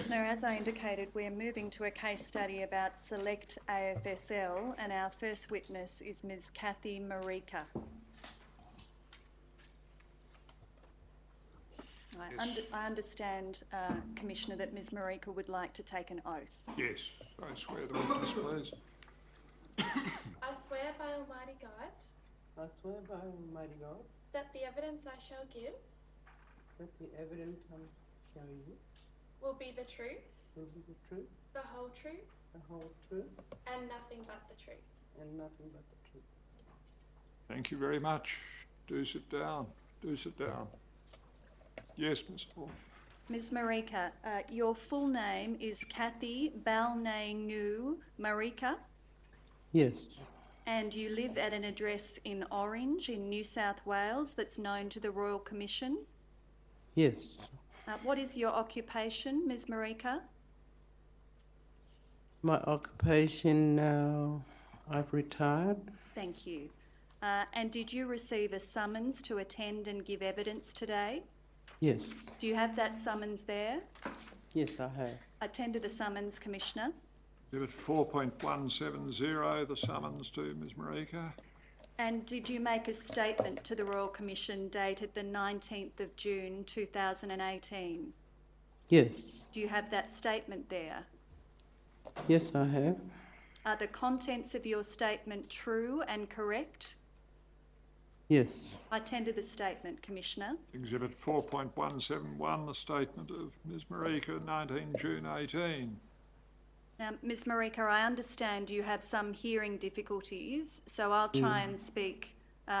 Now, as I indicated, we're moving to a case study about Select AFSL, and our first witness is Ms. Kathy Marika. I understand, Commissioner, that Ms. Marika would like to take an oath. Yes, I swear the witness, please. I swear by Almighty God I swear by Almighty God that the evidence I shall give that the evidence I shall give will be the truth, will be the truth, the whole truth, the whole truth, and nothing but the truth. and nothing but the truth. Thank you very much. Do sit down. Do sit down. Yes, Ms. Hall. Ms. Marika, your full name is Kathy Balnaingu Marika, Yes, and you live at an address in Orange in New South Wales that's known to the Royal Commission. yes. What is your occupation, Ms. Marika? My occupation now, I've retired. Thank you. And did you receive a summons to attend and give evidence today? Yes, Do you have that summons there? yes, I have. Attend to the summons, Commissioner. Exhibit 4.170, the summons to Ms. Marika. And did you make a statement to the Royal Commission dated the 19th of June 2018? Yes, Do you have that statement there? yes, I have. Are the contents of your statement true and correct? Yes, I tender the statement, Commissioner. Exhibit 4.171, the statement of Ms. Marika, 19 June 18. Now, Ms. Marika, I understand you have some hearing difficulties, so I'll try and speak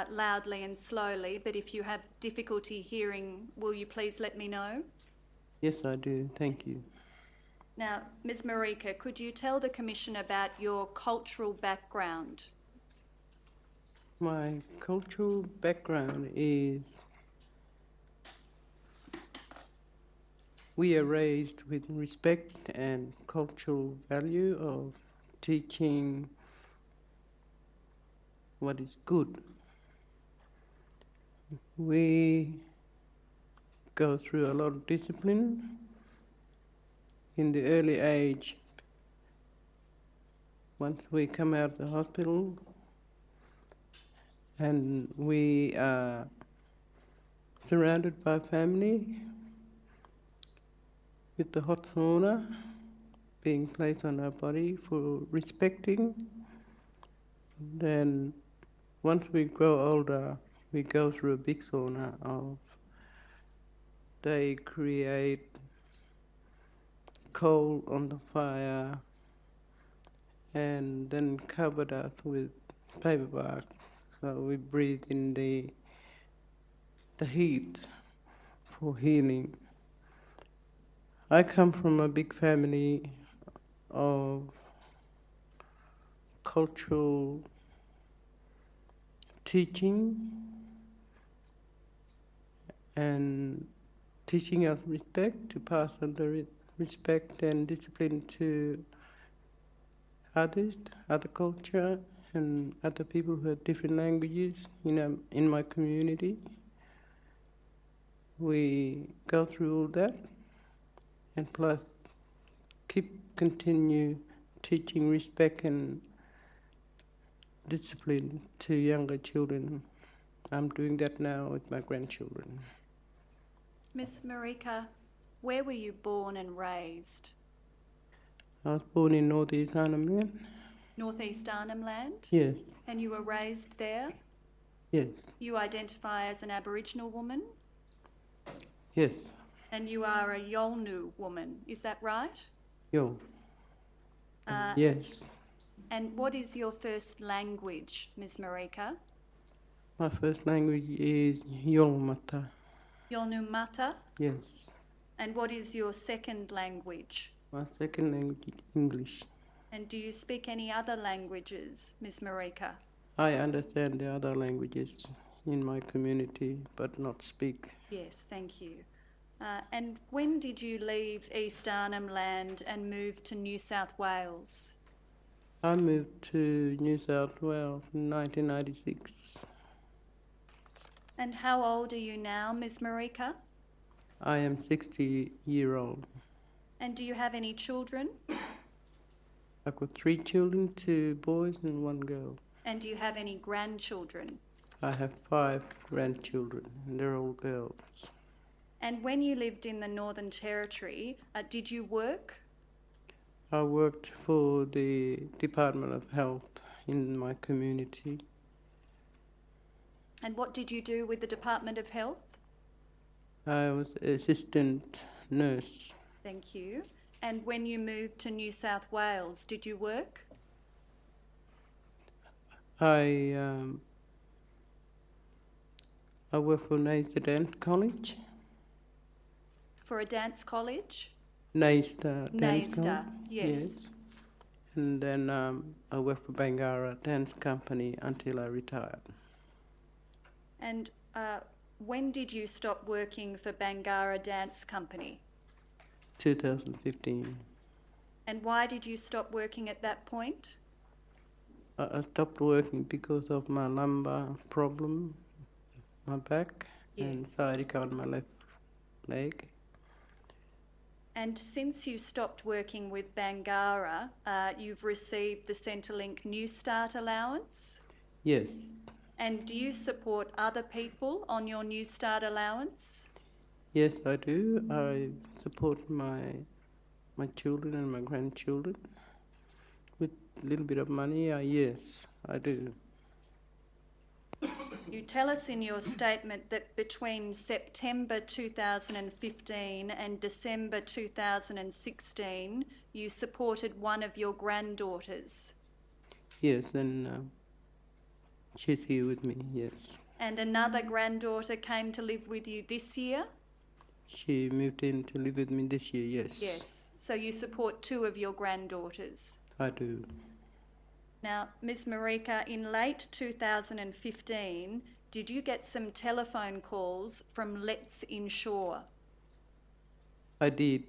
loudly and slowly, but if you have difficulty hearing, will you please let me know? yes, I do. Thank you. Now, Ms. Marika, could you tell the Commission about your cultural background? My cultural background is we are raised with respect and cultural value of teaching what is good. We go through a lot of discipline in the early age. Once we come out of the hospital, and we are surrounded by family with the hot sauna being placed on our body for respecting. Then once we grow older, we go through a big sauna of they create coal on the fire and then covered us with paper bark. So we breathe in the heat for healing. I come from a big family of cultural teaching and teaching us respect, to pass on the respect and discipline to others, other culture, and other people who have different languages in my community. We go through all that, and plus continue teaching respect and discipline to younger children. I'm doing that now with my grandchildren. Ms. Marika, where were you born and raised? I was born in Northeast Arnhem Land. Northeast Arnhem Land? Yes, And you were raised there? yes, You identify as an Aboriginal woman? yes. And you are a Yolngu woman, is that right? Yo. Uh, Yes. And what is your first language, Ms. Marika? My first language is Yolmata. Yolngu Mata? Yes. And what is your second language? My second language is English. And do you speak any other languages, Ms. Marika? I understand the other languages in my community, but not speak. Yes, thank you. And when did you leave East Arnhem Land and move to New South Wales? I moved to New South Wales in 1996. And how old are you now, Ms. Marika? I am 60-year-old. And do you have any children? I've got 3 children, 2 boys and 1 girl. And do you have any grandchildren? I have 5 grandchildren, and they're all girls. And when you lived in the Northern Territory, did you work? I worked for the Department of Health in my community. And what did you do with the Department of Health? I was assistant nurse. Thank you. And when you moved to New South Wales, did you work? I worked for Naystar Dance College. For a dance college? Naystar Dance College. Naystar, yes. And then I worked for Bangarra Dance Company until I retired. And when did you stop working for Bangarra Dance Company? 2015. And why did you stop working at that point? I stopped working because of my lumbar problem, my back, and Yes. sciatica on my left leg. And since you stopped working with Bangarra, you've received the Centrelink New Start allowance. Yes, And do you support other people on your New Start allowance? yes, I do. I support my children and my grandchildren with a little bit of money. Yes, I do. You tell us in your statement that between September 2015 and December 2016, you supported one of your granddaughters. Yes, and she's here with me. Yes, And another granddaughter came to live with you this year? she moved in to live with me this year. Yes, Yes. So you support 2 of your granddaughters. I do. Now, Ms. Marika, in late 2015, did you get some telephone calls from Let's Insure? I did.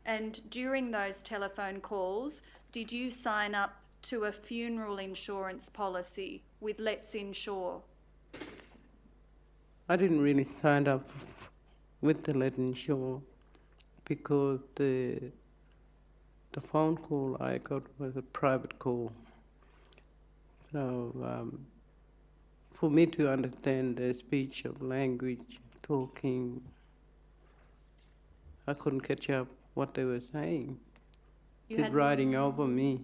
And during those telephone calls, did you sign up to a funeral insurance policy with Let's Insure? I didn't really sign up with the Let Insure because the phone call I got was a private call. So for me to understand the speech of language, talking, I couldn't catch up what they were saying. You Kept had- riding over me.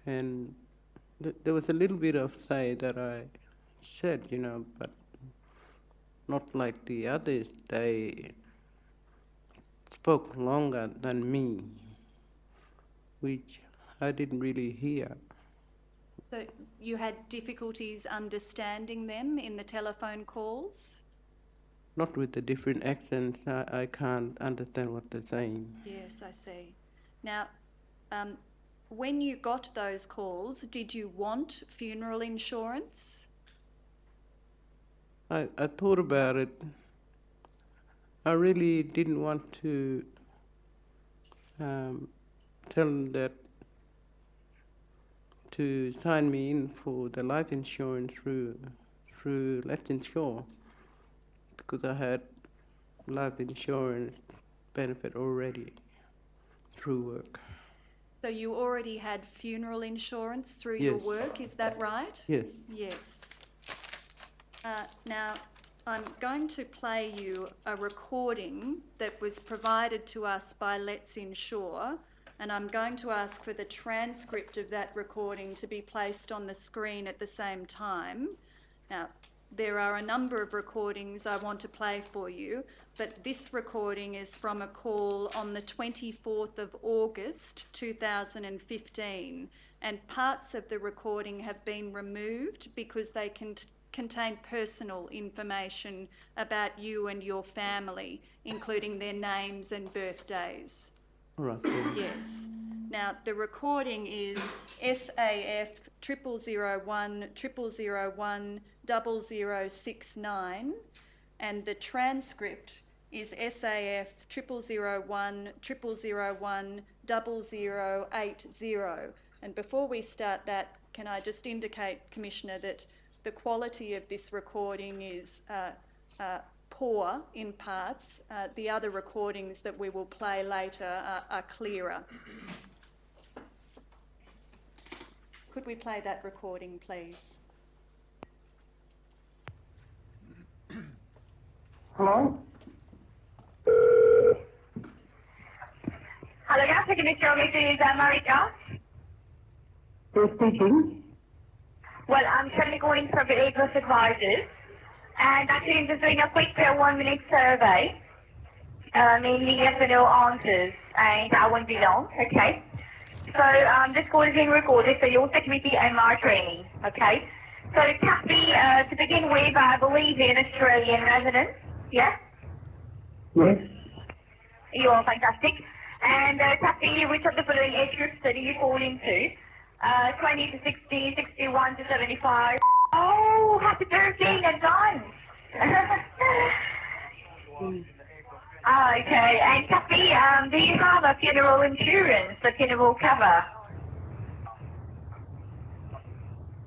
And there was a little bit of say that I said, but not like the others. They spoke longer than me, which I didn't really hear. So you had difficulties understanding them in the telephone calls? Not with the different accents, I can't understand what they're saying. Yes, I see. Now, when you got those calls, did you want funeral insurance? I thought about it. I really didn't want to tell them that to sign me in for the life insurance through Let's Insure because I had life insurance benefit already through work. So you already had funeral insurance through your Yes. work, is that right? Yes. Yes. Now, I'm going to play you a recording that was provided to us by Let's Insure, and I'm going to ask for the transcript of that recording to be placed on the screen at the same time. Now, there are a number of recordings I want to play for you, but this recording is from a call on the 24th of August 2015, and parts of the recording have been removed because they contain personal information about you and your family, including their names and birthdays. All right. Yes. Now, the recording is SAF 0001 0001 0069, and the transcript is SAF 0001 0001 0080. And before we start that, can I just indicate, Commissioner, that the quality of this recording is poor in parts. The other recordings that we will play later are clearer. Could we play that recording, please? Hello? Hello, yes, I can show me to Marika. Who's speaking? Well, I'm currently calling for the A+ advisors, and actually I'm just doing a quick 1-minute survey, mainly yes or no answers, and I won't be long, okay? So this call is being recorded for your security and my training, okay? So Kathy, to begin with, I believe you're an Australian resident, yeah? Yes. You are fantastic. And Kathy, which of the following age groups do you fall into? 20 to 60, 61 to 75. Oh, happy birthday in advance. Okay, and Kathy, do you have a funeral insurance, a funeral cover?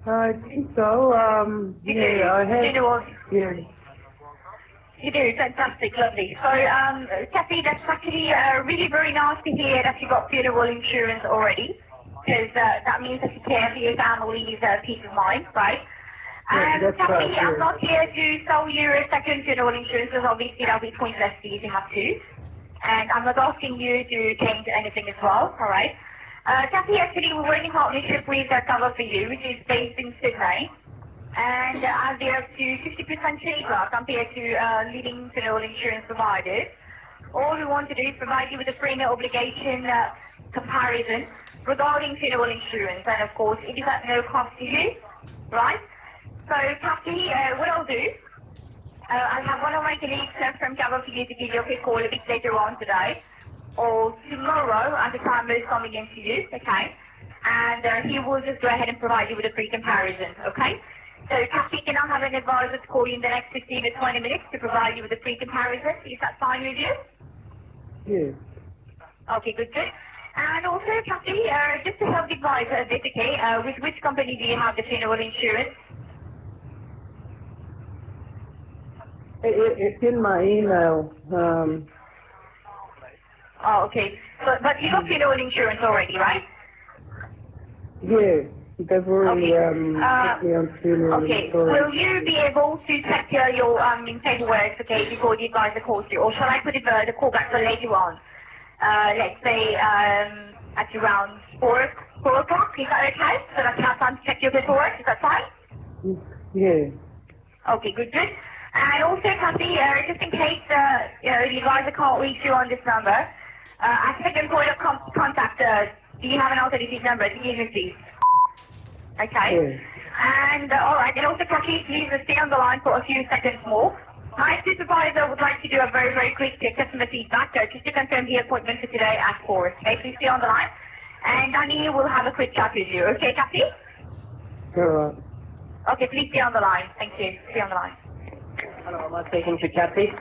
I think so. You do? Yeah, I have. Funeral, Yeah. you do, fantastic, lovely. So, Kathy, that's actually really very nice to hear that you got funeral insurance already, because that means that you care for your family's peace of mind, right? Yeah, And that's Kathy, right, yeah. I'm not here to sell you a second funeral insurance, because obviously that'll be pointless for you to have to. And I'm not asking you to change anything as well, alright? Kathy, actually, we're working in partnership with Cover for You, which is based in Sydney. And they're up to 50% cheaper compared to leading funeral insurance providers. All we want to do is provide you with a free no obligation comparison regarding funeral insurance. And of course, it is at no cost to you, right? So, Kathy, what I'll do, I'll have one of my colleagues from Cover for You to give you a quick call a bit later on today, or tomorrow at the time it's coming in to you, okay? And he will just go ahead and provide you with a free comparison, okay? So, Kathy, can I have an advisor to call you in the next 15 to 20 minutes to provide you with a free comparison? Is that fine with you? Yeah. Okay, good, good. And also, Kathy, just to help the advisor, basically, with which company do you have the funeral insurance? It's in my email. Oh, okay. But you got funeral insurance already, right? Yeah. They've already Okay. put me on funeral Okay. insurance. Will you be able to check your paperwork, okay, before the advisor calls you, or shall I put the call back for later on? Let's say at around 4 o'clock. Is that okay? So that you have time to check your paperwork. Is that fine? Yeah. Okay, good, good. And also, Kathy, just in case the advisor can't reach you on this number, as second point of contact, do you have an alternative number to give me, please? Okay. Yeah. And all right, and also, Kathy, please stay on the line for a few seconds more. My supervisor would like to do a very, very quick customer feedback, just to confirm the appointment for today at 4. Okay, please stay on the line. And Danny will have a quick chat with you. Okay, Kathy? All right. Okay, please stay on the line. Thank you. Stay on the line. Hello, am I speaking to Kathy?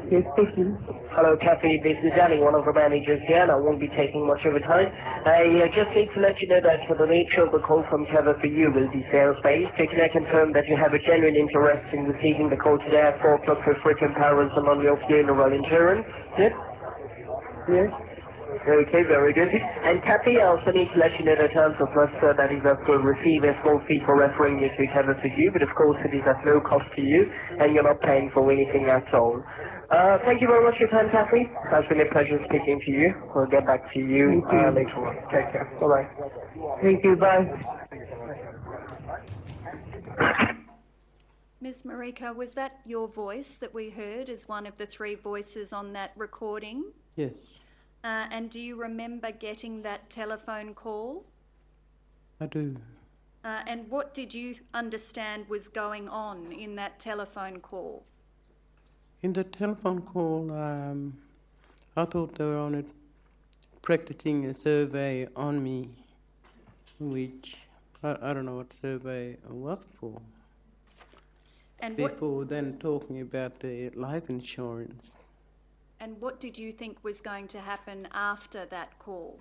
Yes, speaking. Hello, Kathy. This is Danny, one of the managers here, and I won't be taking much of your time. I just need to let you know that for the nature of the call from Cover for You will be sales-based. Can I confirm that you have a genuine interest in receiving the call today at 4 o'clock for free comparison on your funeral insurance? Yes? Yes. Okay, very good. And Kathy, I also need to let you know that terms of trust that is will receive a small fee for referring you to Cover for You, but of course it is at no cost to you, and you're not paying for anything at all. Thank you very much for your time, Kathy. It's been a pleasure speaking to you. We'll get back to you later on. Take care. Bye-bye. Thank you. Bye. Ms. Marika, was that your voice that we heard as one of the 3 voices on that recording? Yes. And do you remember getting that telephone call? I do. And what did you understand was going on in that telephone call? In the telephone call, I thought they were on it practicing a survey on me, which I don't know what survey was for. And Before then talking about the life insurance. And what did you think was going to happen after that call?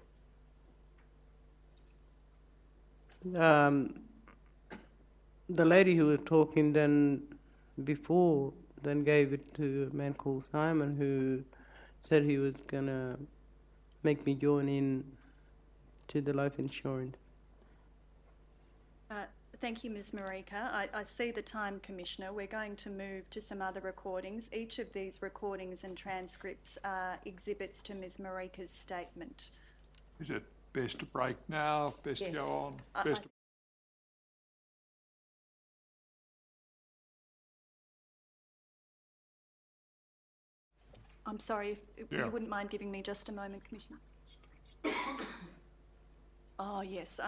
The lady who was talking then before then gave it to a man called Simon, who said he was gonna make me join in to the life insurance. Thank you, Ms. Marika. I see the time, Commissioner. We're going to move to some other recordings. Each of these recordings and transcripts are exhibits to Ms. Marika's statement. Is it best to break now? Best to go on? Best I'm sorry, if you wouldn't mind giving me just a moment, Commissioner. Oh, yes.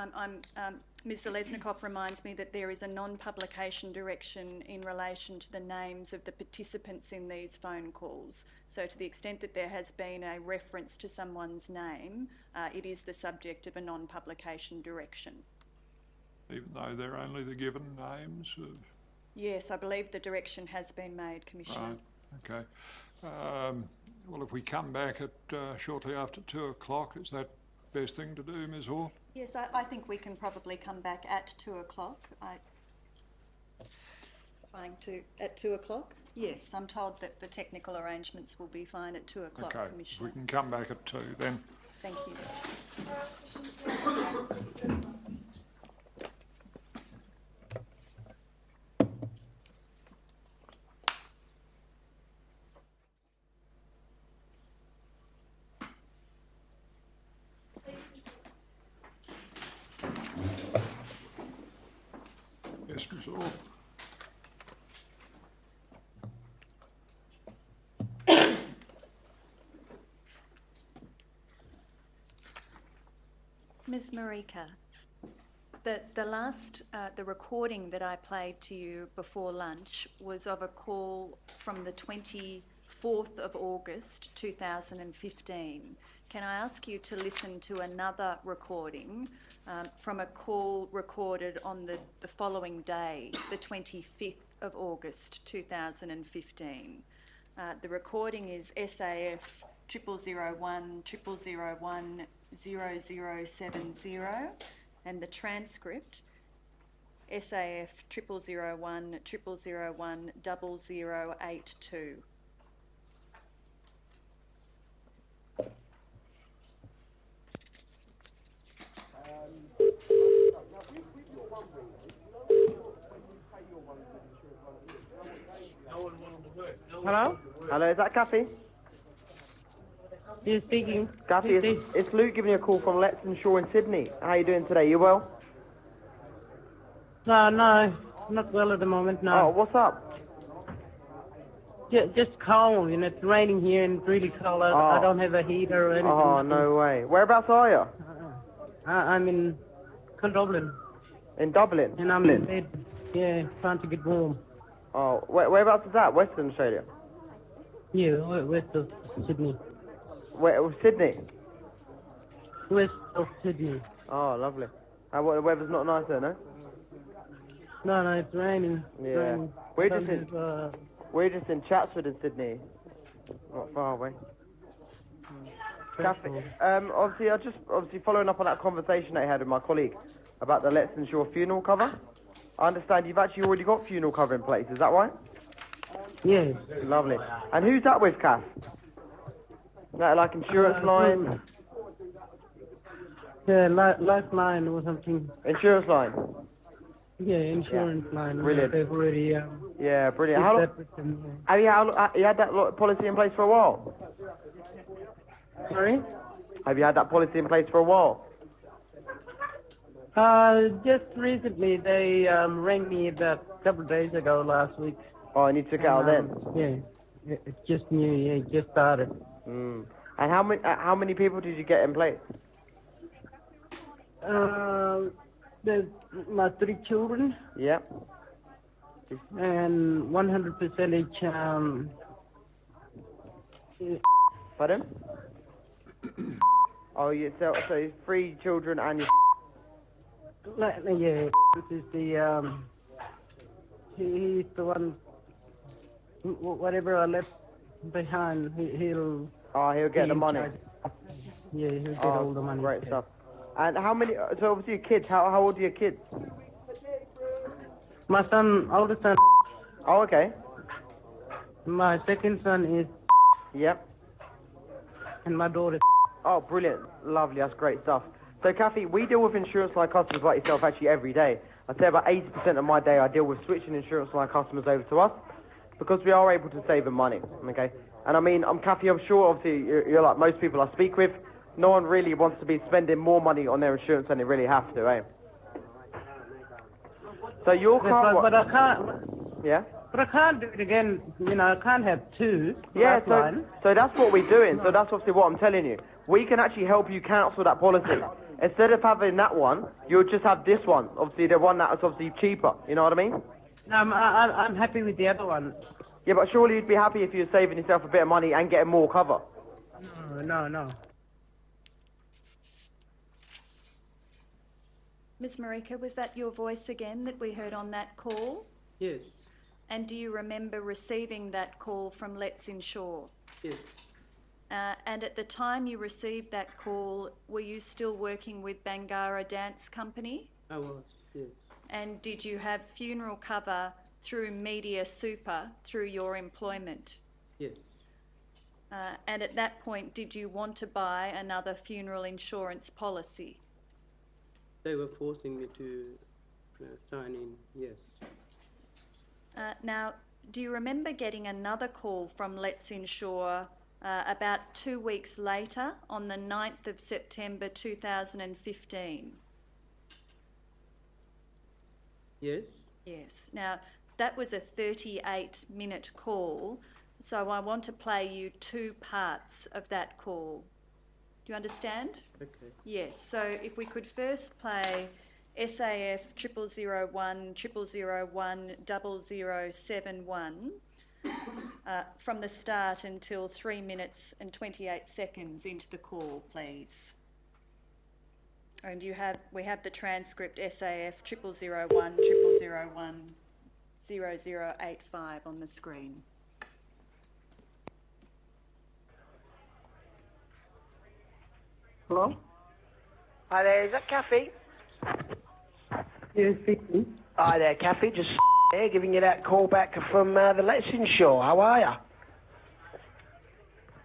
Ms. Zalesnikov reminds me that there is a non-publication direction in relation to the names of the participants in these phone calls. So to the extent that there has been a reference to someone's name, it is the subject of a non-publication direction. even though they're only the given names of... Yes, I believe the direction has been made, Commissioner. Right, okay. Well, if we come back at shortly after 2 o'clock, is that best thing to do, Ms. Hall? Yes, I think we can probably come back at 2 o'clock. At 2 o'clock? Yes, I'm told that the technical arrangements will be fine at 2 o'clock, Okay, Commissioner. we can come back at 2 then. Thank you. Yes, Ms. Hall. Ms. Marika, the recording that I played to you before lunch was of a call from the 24th of August 2015. Can I ask you to listen to another recording from a call recorded on the following day, the 25th of August 2015? The recording is SAF 0001 0001 0070, and the transcript SAF 0001 0001 0082. Hello? Hello, is that Kathy? Yes, speaking. Kathy, it's Luke giving you a call from Let's Insure in Sydney. How are you doing today? You well? No, not well at the moment, no. Oh, what's up? Just cold, you know, it's raining here and it's really cold. I don't have a heater or anything. Oh, no way. Whereabouts are you? I'm in Dublin. In Dublin? And I'm in bed, yeah, trying to get warm. Oh, whereabouts is that? Western Australia? Yeah, west of Sydney. Where, Sydney? West of Sydney. Oh, lovely. The weather's not nice there, no? No, it's raining. It's Yeah. raining. We're just in Chatswood in Sydney. Not far away. Kathy, obviously following up on that conversation I had with my colleague about the Let's Insure funeral cover. I understand you've actually already got funeral cover in place, is that right? Yes. Lovely. And who's that with, Kath? Is that like insurance line? Yeah, lifeline or something. Insurance line? Yeah, insurance line. Brilliant. They've already, Yeah, brilliant. How long, have you had that policy in place for a while? Sorry? Have you had that policy in place for a while? Just recently they rang me about a couple of days ago last week. Oh, and you took it out then? Yeah, it's just new, yeah, it just started. Mm. And how many people did you get in place? There's my 3 children. Yeah. And 100% each, Pardon? Oh, yeah, so 3 children and you... yeah, this is the, he's the one, whatever I left behind, he'll... Oh, he'll get the money. Yeah, he'll get all the money. Great stuff. And how many, so obviously your kids, how old are your kids? My son, oldest son. Oh, okay. My second son is, Yep. and my daughter. Oh, brilliant. Lovely. That's great stuff. So, Kathy, we deal with insurance line customers like yourself actually every day. I'd say about 80% of my day I deal with switching insurance line customers over to us because we are able to save them money, okay? And I mean, Kathy, I'm sure obviously you're like most people I speak with, no one really wants to be spending more money on their insurance than they really have to, eh? So your car... But I can't. Yeah? But I can't do it again. You know, I can't have two. Yeah, That's one. so that's what we're doing. So that's obviously what I'm telling you. We can actually help you cancel that policy. Instead of having that one, you'll just have this one. Obviously, the one that's obviously cheaper. You know what I mean? No, I'm happy with the other one. Yeah, but surely you'd be happy if you're saving yourself a bit of money and getting more cover. No. Ms. Marika, was that your voice again that we heard on that call? Yes, And do you remember receiving that call from Let's Insure? yes, And at the time you received that call, were you still working with Bangara Dance Company? I was, yes. And did you have funeral cover through Media Super through your employment? Yes, And at that point, did you want to buy another funeral insurance policy? they were forcing me to sign in, yes. Now, do you remember getting another call from Let's Insure about 2 weeks later on the 9th of September 2015? Yes, Yes. Now, that was a 38-minute call, so I want to play you 2 parts of that call. Do you understand? okay. Yes. So if we could first play SAF 0001 0001 0071 from the start until 3 minutes and 28 seconds into the call, please. And we have the transcript SAF 0001 0001 0085 on the screen. Hello? Hi there, is that Kathy? Yes, speaking. Hi there, Kathy. Just here giving you that call back from the Let's Insure. How are you?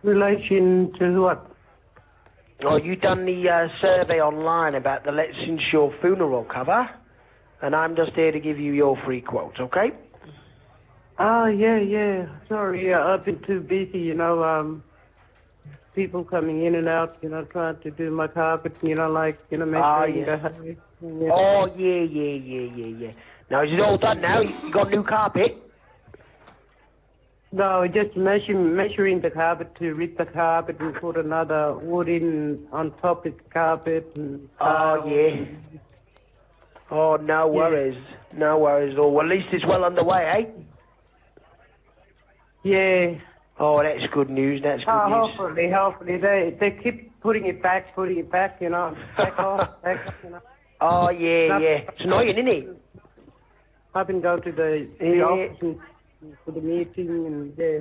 Relation to what? Oh, you done the survey online about the Let's Insure funeral cover, and I'm just here to give you your free quote, okay? Yeah. Sorry, I've been too busy, you know, people coming in and out, you know, trying to do my carpet, you know, like, you know, measuring the height. Yeah. Oh, yeah. Now, is it all done now? You got new carpet? No, just measuring the carpet to rip the carpet and put another wood in on top of the carpet. And Yeah. Oh, no worries. No worries at all. Well, at least it's well underway, eh? Yeah. Oh, that's good news. That's good news. Hopefully. They keep putting it back, you know, back off, you know. Oh, yeah. It's annoying, isn't it? I've been going to the office and for the meeting and yeah.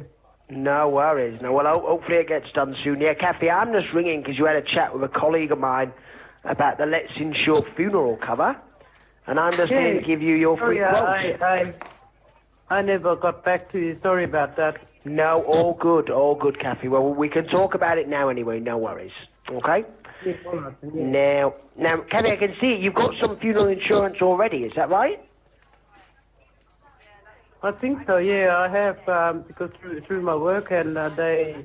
No worries. No, well, hopefully it gets done soon. Yeah, Kathy, I'm just ringing because you had a chat with a colleague of mine about the Let's Insure funeral cover, and I'm just here to give you your free quote. I never got back to you. Sorry about that. No, all good, Kathy. Well, we can talk about it now anyway. No worries. Okay? Yeah, all right, yeah. Now, Kathy, I can see you've got some funeral insurance already. Is that right? I think so, yeah, I have, because through my work and they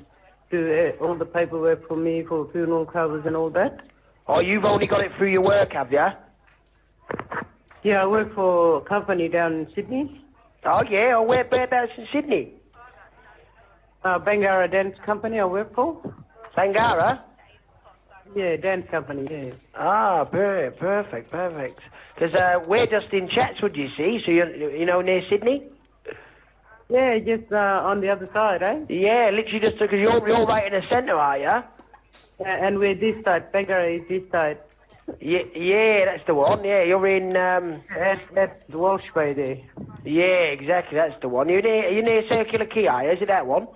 do all the paperwork for me for funeral covers and all that. Oh, you've only got it through your work, have you? Yeah, I work for a company down in Sydney. Oh, yeah, whereabouts in Sydney? Bangara Dance Company I work for. Bangara? Yeah, dance company, yeah. Ah, perfect. Because we're just in Chatswood, you see, so you know, near Sydney? Yeah, just on the other side, eh? Yeah, literally just because you're right in the centre, are you? And we're this side, Bangara is this side. Yeah, that's the one. Yeah, you're in... At the Walsh Way there. Yeah, exactly, that's the one. You're near Circular Quay, are you? Is it that one?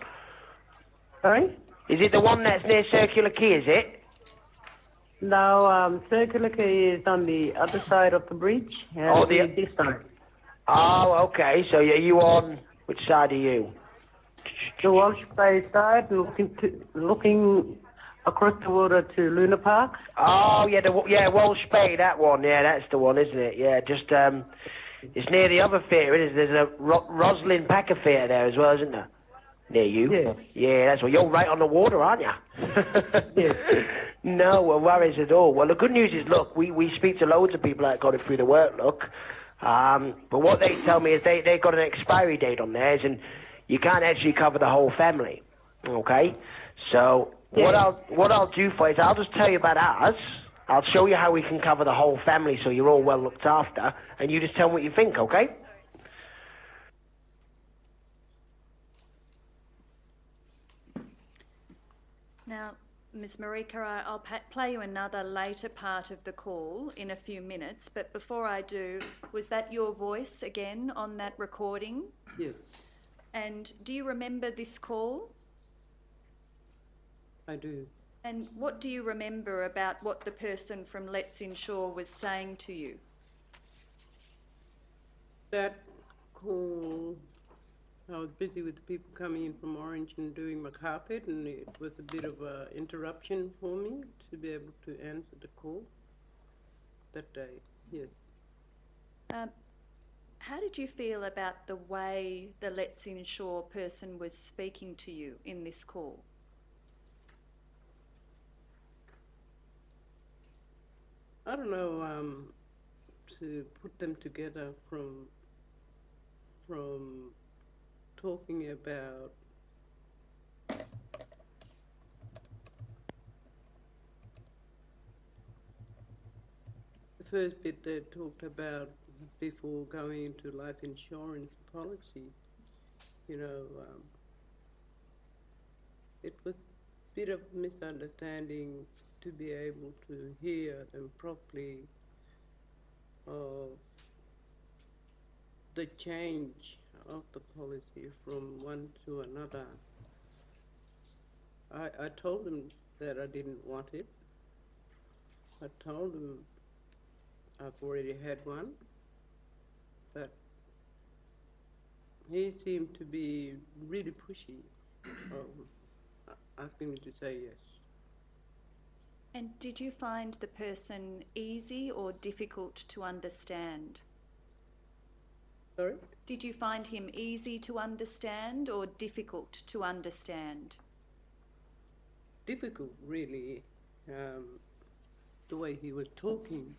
Sorry? Is it the one that's near Circular Quay, is it? No, Circular Quay is on the other side of the bridge. And this side. Oh, okay, so are you on... Which side are you? the Walsh Bay side, looking across the water to Luna Park. Oh, yeah, Walsh Bay, that one. Yeah, that's the one, isn't it? Yeah, just, it's near the other theatre, isn't it? There's a Roslyn Packer Theatre there as well, isn't there? Near you? Yeah. Yeah, that's what. You're right on the water, aren't you? Yeah. No worries at all. Well, the good news is, look, we speak to loads of people that got it through the work, look. But what they tell me is they've got an expiry date on theirs, and you can't actually cover the whole family. Okay? So what I'll do for you is I'll just tell you about ours. I'll show you how we can cover the whole family so you're all well looked after, and you just tell me what you think, okay? Now, Ms. Marika, I'll play you another later part of the call in a few minutes, but before I do, was that your voice again on that recording? Yes, And do you remember this call? I do. And what do you remember about what the person from Let's Insure was saying to you? That call, I was busy with the people coming in from Orange and doing my carpet, and it was a bit of an interruption for me to be able to answer the call that day, yes. How did you feel about the way the Let's Insure person was speaking to you in this call? I don't know, to put them together from talking about the first bit they talked about before going into life insurance policy, you know, it was a bit of misunderstanding to be able to hear them properly of the change of the policy from one to another. I told them that I didn't want it. I told them I've already had one, but he seemed to be really pushy, asking me to say yes. And did you find the person easy or difficult to understand? Sorry? Did you find him easy to understand or difficult to understand? Difficult, really, the way he was talking,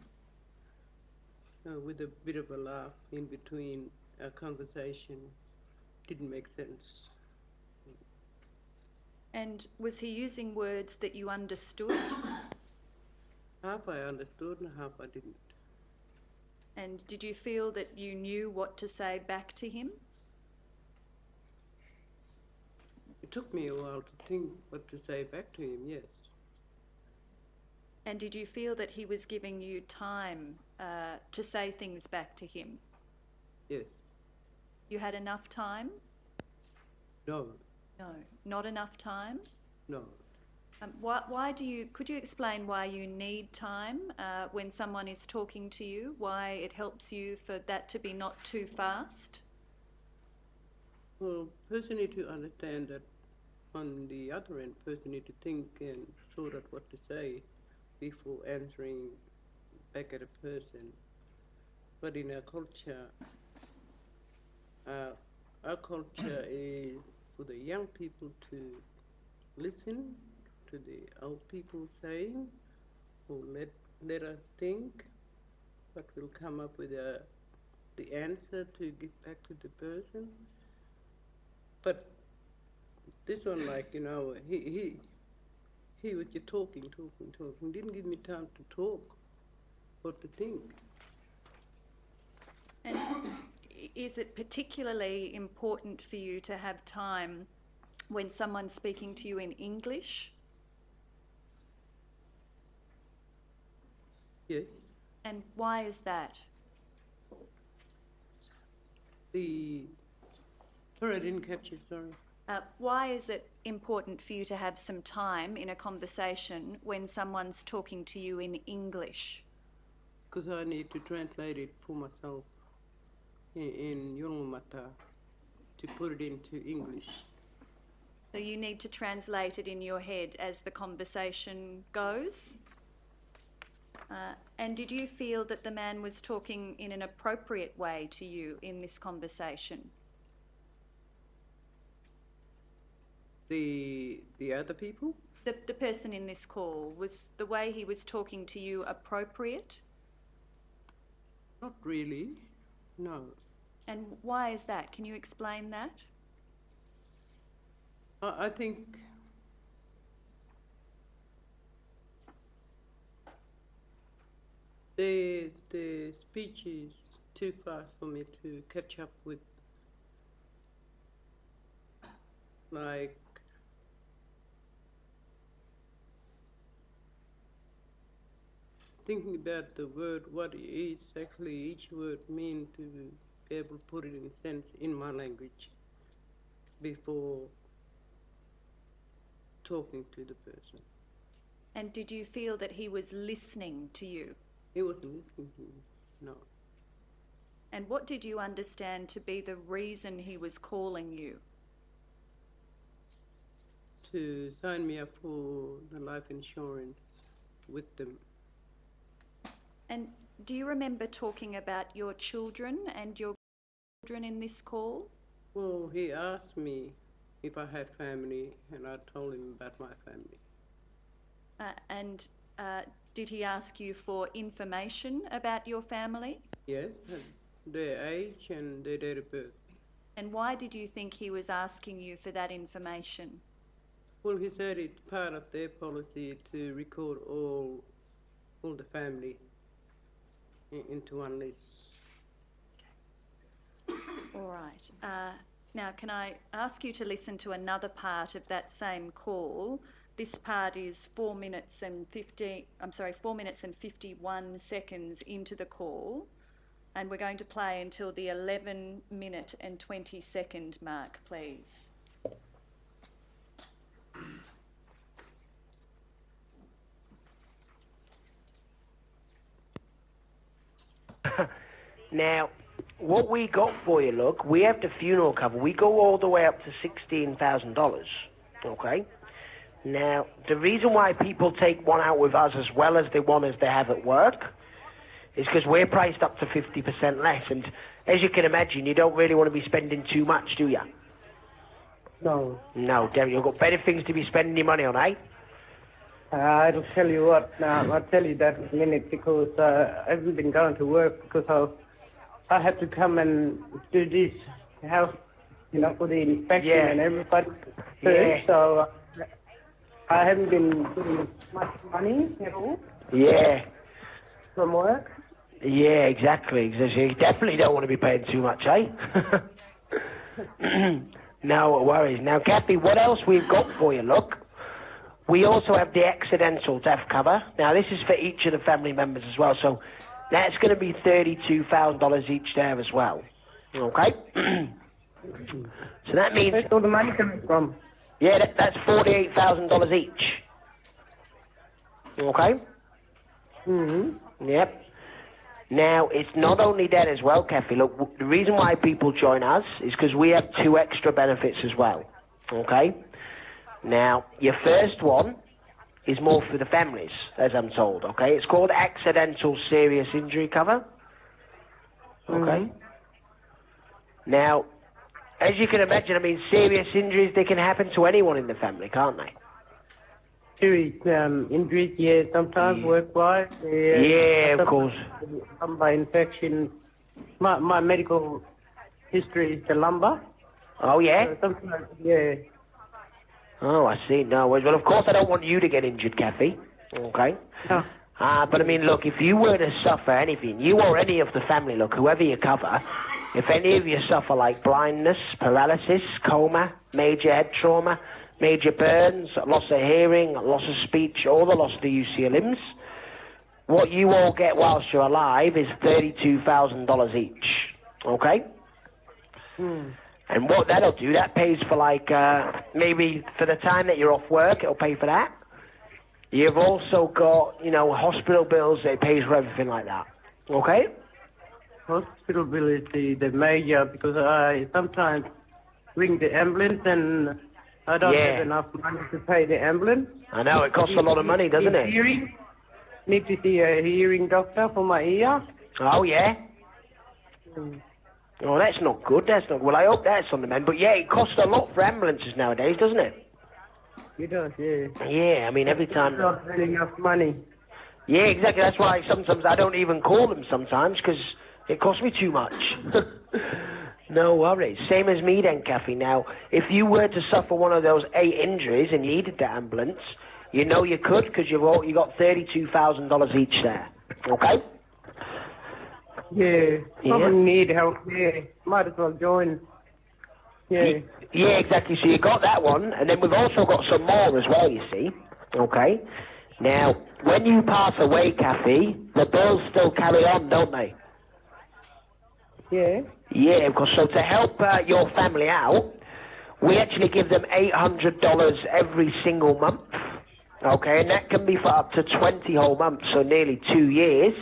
with a bit of a laugh in between our conversation. Didn't make sense. And was he using words that you understood? Half I understood and half I didn't. And did you feel that you knew what to say back to him? It took me a while to think what to say back to him, yes. And did you feel that he was giving you time to say things back to him? Yes. You had enough time? No. No, not enough time? No. Could you explain why you need time when someone is talking to you, why it helps you for that to be not too fast? Well, person need to understand that on the other end, person need to think and sort out what to say before answering back at a person. But in our culture is for the young people to listen to the old people saying, or let us think, but we'll come up with the answer to give back to the person. But this one, like, you know, he was just talking, didn't give me time to talk or to think. And is it particularly important for you to have time when someone's speaking to you in English? Yes. And why is that? Sorry, I didn't catch you, sorry. Why is it important for you to have some time in a conversation when someone's talking to you in English? Because I need to translate it for myself in Yolmata to put it into English. So you need to translate it in your head as the conversation goes. And did you feel that the man was talking in an appropriate way to you in this conversation? The other people? The person in this call, was the way he was talking to you appropriate? Not really, no. And why is that? Can you explain that? I think the speech is too fast for me to catch up with. Like, thinking about the word, what exactly each word means, to be able to put it in sense in my language before talking to the person. And did you feel that he was listening to you? He wasn't listening to me, no. And what did you understand to be the reason he was calling you? To sign me up for the life insurance with them. And do you remember talking about your children and your children in this call? Well, he asked me if I had family, and I told him about my family. And did he ask you for information about your family? Yes, their age and their date of birth. And why did you think he was asking you for that information? Well, he said it's part of their policy to record all the family into one list. All right. Now, can I ask you to listen to another part of that same call? This part is 4 minutes and 51 seconds into the call, and we're going to play until the 11-minute and 20-second mark, please. Now, what we got for you, look, we have the funeral cover. We go all the way up to $16,000, okay? Now, the reason why people take one out with us as well as the one as they have at work is because we're priced up to 50% less. And as you can imagine, you don't really want to be spending too much, do you? No. No, Derek, you've got better things to be spending your money on, eh? I'll tell you what now. I'll tell you that in a minute because I haven't been going to work because I have to come and do this house, you know, for the inspection and everybody. Yeah. So I haven't been getting much money at all. Yeah. From work. Yeah, exactly. You definitely don't want to be paying too much, eh? No worries. Now, Kathy, what else we've got for you, look? We also have the accidental death cover. Now, this is for each of the family members as well, so that's going to be $32,000 each there as well. Okay? So that means... Where's all the money coming from? Yeah, that's $48,000 each. Okay? Mm-hmm. Yep. Now, it's not only that as well, Kathy. Look, the reason why people join us is because we have 2 extra benefits as well. Okay? Now, your first one is more for the families, as I'm told, okay? It's called accidental serious injury cover. Okay? Now, as you can imagine, I mean, serious injuries, they can happen to anyone in the family, can't they? Serious injuries, yeah, sometimes work-wise. Yeah, of course. Some by infection. My medical history is the lumbar. Oh, yeah? So sometimes, yeah. Oh, I see. No worries. Well, of course, I don't want you to get injured, Kathy. Okay? No. But I mean, look, if you were to suffer anything, you or any of the family, look, whoever you cover, if any of you suffer like blindness, paralysis, coma, major head trauma, major burns, loss of hearing, loss of speech, or the loss of the use of your limbs, what you all get whilst you're alive is $32,000 each. Okay? And what that'll do, that pays for like, maybe for the time that you're off work, it'll pay for that. You've also got, you know, hospital bills, it pays for everything like that. Okay? Hospital bill is the major because I sometimes ring the ambulance and I don't Yeah. have enough money to pay the ambulance. I know, it costs a lot of money, doesn't it? Need to see a hearing doctor for my ear. Oh, yeah? Mm. Oh, that's not good, that's not... Well, I hope that's on the mend. But yeah, it costs a lot for ambulances nowadays, doesn't it? It does, yeah. Yeah, I mean, every time... Not really enough money. Yeah, exactly. That's why sometimes I don't even call them sometimes, because it costs me too much. No worries. Same as me then, Kathy. Now, if you were to suffer one of those 8 injuries and you needed the ambulance, you know you could, because you got $32,000 each there. Okay? Yeah. Probably need help, yeah. Might as well join. Yeah. Yeah, exactly. So you got that one, and then we've also got some more as well, you see. Okay? Now, when you pass away, Kathy, the bills still carry on, don't they? Yeah. Yeah, because so to help your family out, we actually give them $800 every single month. Okay, and that can be for up to 20 whole months, so nearly 2 years,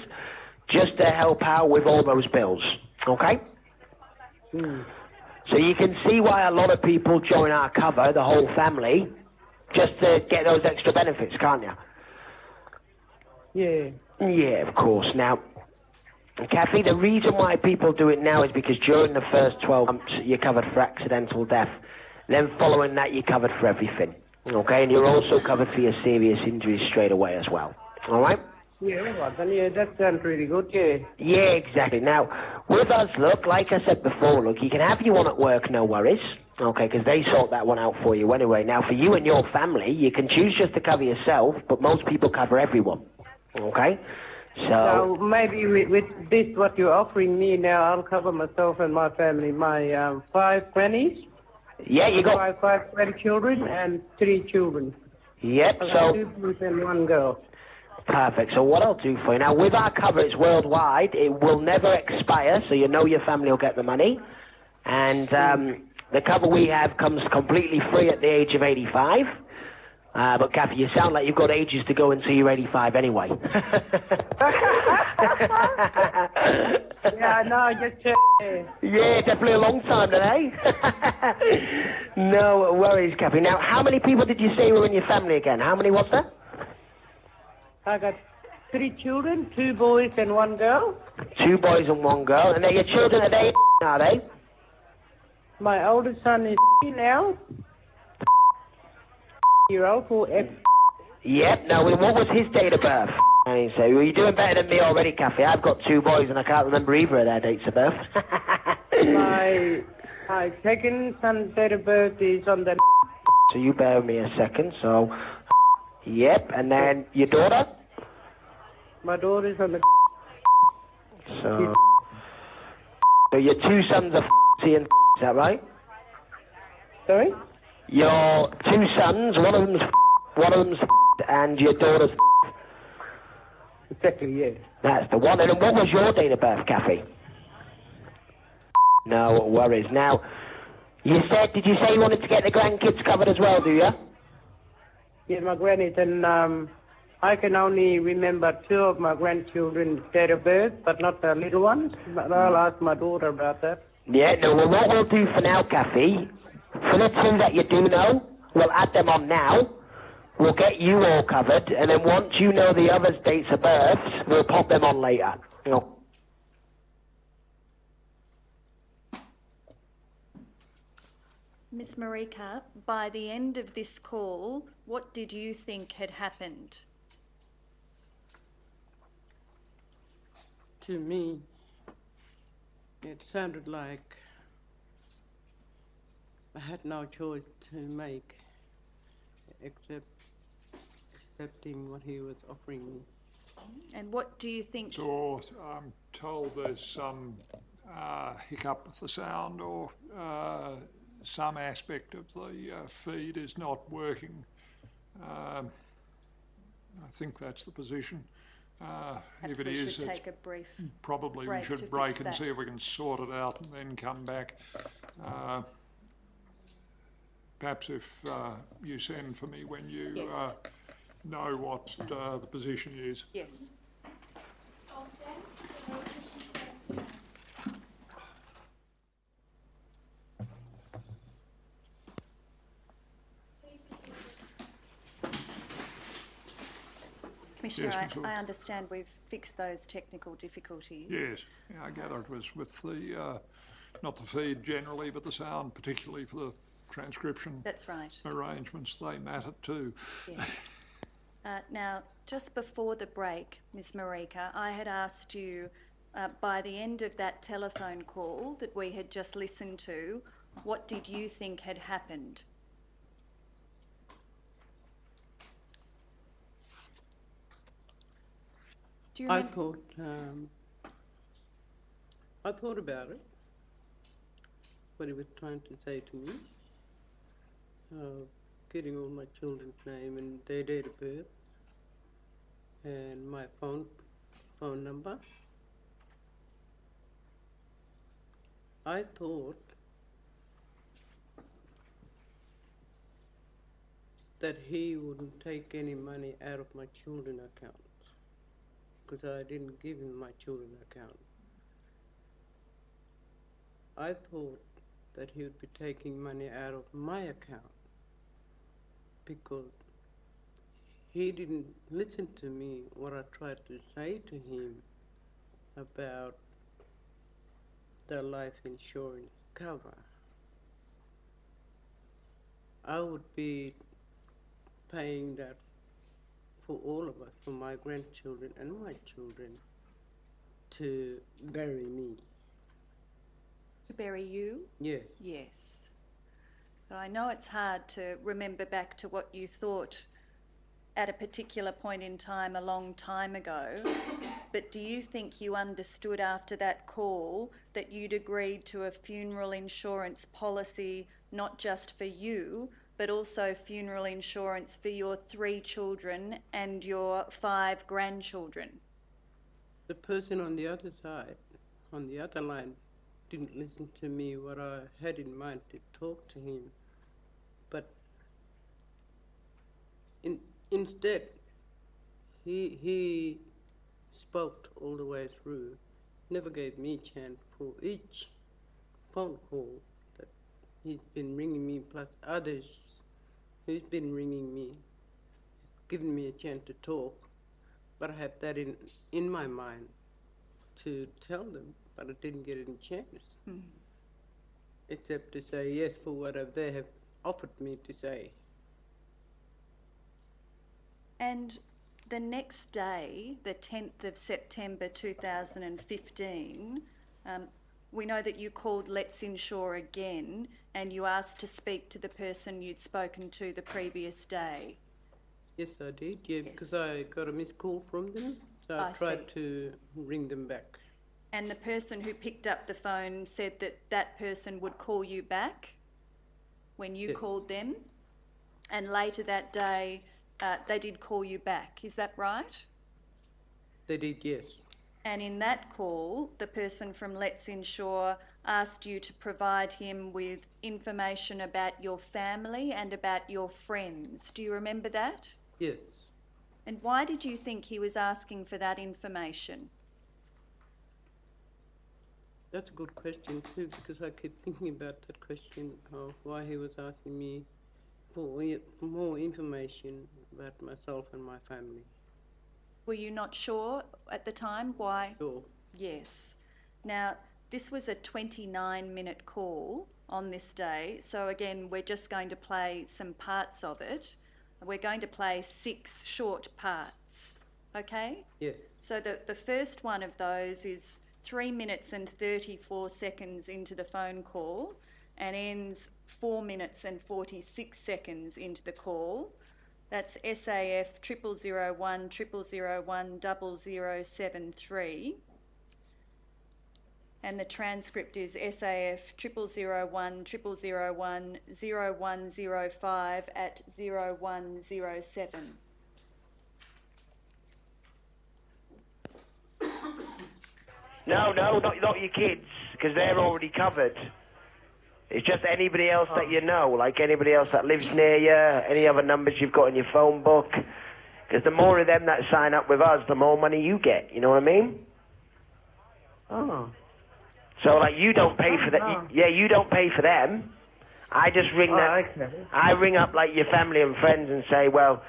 just to help out with all those bills. Okay? Mm. So you can see why a lot of people join our cover, the whole family, just to get those extra benefits, can't you? Yeah. Yeah, of course. Now, Kathy, the reason why people do it now is because during the first 12 months you're covered for accidental death. Then following that you're covered for everything. Okay, and you're also covered for your serious injuries straight away as well. Alright? Yeah, well, then, yeah, that sounds really good, yeah. Yeah, exactly. Now, with us, look, like I said before, look, you can have you one at work, no worries. Okay, because they sort that one out for you anyway. Now, for you and your family, you can choose just to cover yourself, but most people cover everyone. Okay? So maybe with this, what you're offering me now, I'll cover myself and my family, my 5 grannies. Yeah, you got... Five grandchildren and 3 children. Yep, I got so... 2 boys and 1 girl. Perfect. So what I'll do for you, now with our cover, it's worldwide. It will never expire, so you know your family will get the money. And the cover we have comes completely free at the age of 85. But Kathy, you sound like you've got ages to go until you're 85 anyway. Yeah, no, just Yeah, definitely a long time then, eh? No worries, Kathy. Now, how many people did you say were in your family again? How many was there? I got 3 children, 2 boys and 1 girl. 2 boys and 1 girl. And they're your children, are they? My oldest son is now. Year old for F. Yep. Now, what was his date of birth? I say, well, you're doing better than me already, Kathy. I've got 2 boys and I can't remember either of their dates of birth. My second son's date of birth is on the... So you bear with me a second. So, yep. And then your daughter? My daughter's on the... So your 2 sons are and is that right? Sorry? Your 2 sons, one of them's and your daughter's. Exactly, yeah. That's the one. And then what was your date of birth, Kathy? No worries. Now, did you say you wanted to get the grandkids covered as well, do you? Yeah, my grannies, and I can only remember 2 of my grandchildren's date of birth, but not the little ones. But I'll ask my daughter about that. Yeah, no, well, what we'll do for now, Kathy, for the 2 that you do know, we'll add them on now. We'll get you all covered, and then once you know the others' dates of birth, we'll pop them on later. You know. Miss Marika, by the end of this call, what did you think had happened? To me, it sounded like I had no choice to make except accepting what he was offering me. And what do you think? So I'm told there's some hiccup with the sound, or some aspect of the feed is not working. I think that's the position. Perhaps if it we is, should take a brief probably we should break and see if we can sort it out and then come back. Perhaps if you send for me when you Yes. know what the position is. Yes. Commissioner, Yes, Ms. Hall. I understand we've fixed those technical difficulties. Yes, yeah, I gather it was with the, not the feed generally, but the sound, particularly for the transcription That's right. arrangements, they mattered too. Yes. Now, just before the break, Ms. Marika, I had asked you by the end of that telephone call that we had just listened to, what did you think had happened? Do you remember? I thought about it, what he was trying to say to me, getting all my children's name and their date of birth, and my phone number. I thought that he wouldn't take any money out of my children's accounts, because I didn't give him my children's account. I thought that he would be taking money out of my account, because he didn't listen to me, what I tried to say to him about the life insurance cover. I would be paying that for all of us, for my grandchildren and my children, to bury me. To bury you? Yes. Yes. So I know it's hard to remember back to what you thought at a particular point in time a long time ago, but do you think you understood after that call that you'd agreed to a funeral insurance policy not just for you, but also funeral insurance for your 3 children and your 5 grandchildren? The person on the other side, on the other line, didn't listen to me, what I had in mind to talk to him, but instead he spoke all the way through, never gave me a chance for each phone call that he's been ringing me, plus others who's been ringing me, giving me a chance to talk. But I had that in my mind to tell them, but I didn't get any chance, except to say yes for whatever they have offered me to say. And the next day, the 10th of September 2015, we know that you called Let's Insure again and you asked to speak to the person you'd spoken to the previous day. Yes, I did, yeah, yes. Because I got a missed call from them, so I tried to ring them back. And the person who picked up the phone said that that person would call you back when you called them, and later that day they did call you back, is that right? They did, yes. And in that call, the person from Let's Insure asked you to provide him with information about your family and about your friends. Do you remember that? Yes. And why did you think he was asking for that information? That's a good question too, because I keep thinking about that question of why he was asking me for more information about myself and my family. Were you not sure at the time why? Sure. Yes. Now, this was a 29-minute call on this day, so again, we're just going to play some parts of it. We're going to play 6 short parts, okay? Yeah. So the first one of those is 3 minutes and 34 seconds into the phone call and ends 4 minutes and 46 seconds into the call. That's SAF 0001 0001 0073. And the transcript is SAF 0001 0001 0105 at 0107. No, not your kids, because they're already covered. It's just anybody else that you know, like anybody else that lives near you, any other numbers you've got in your phone book. Because the more of them that sign up with us, the more money you get. You know what I mean? Oh. So, like, you don't pay for that. You don't pay for them. I just ring them. Okay. I ring up, like, your family and friends and say, well,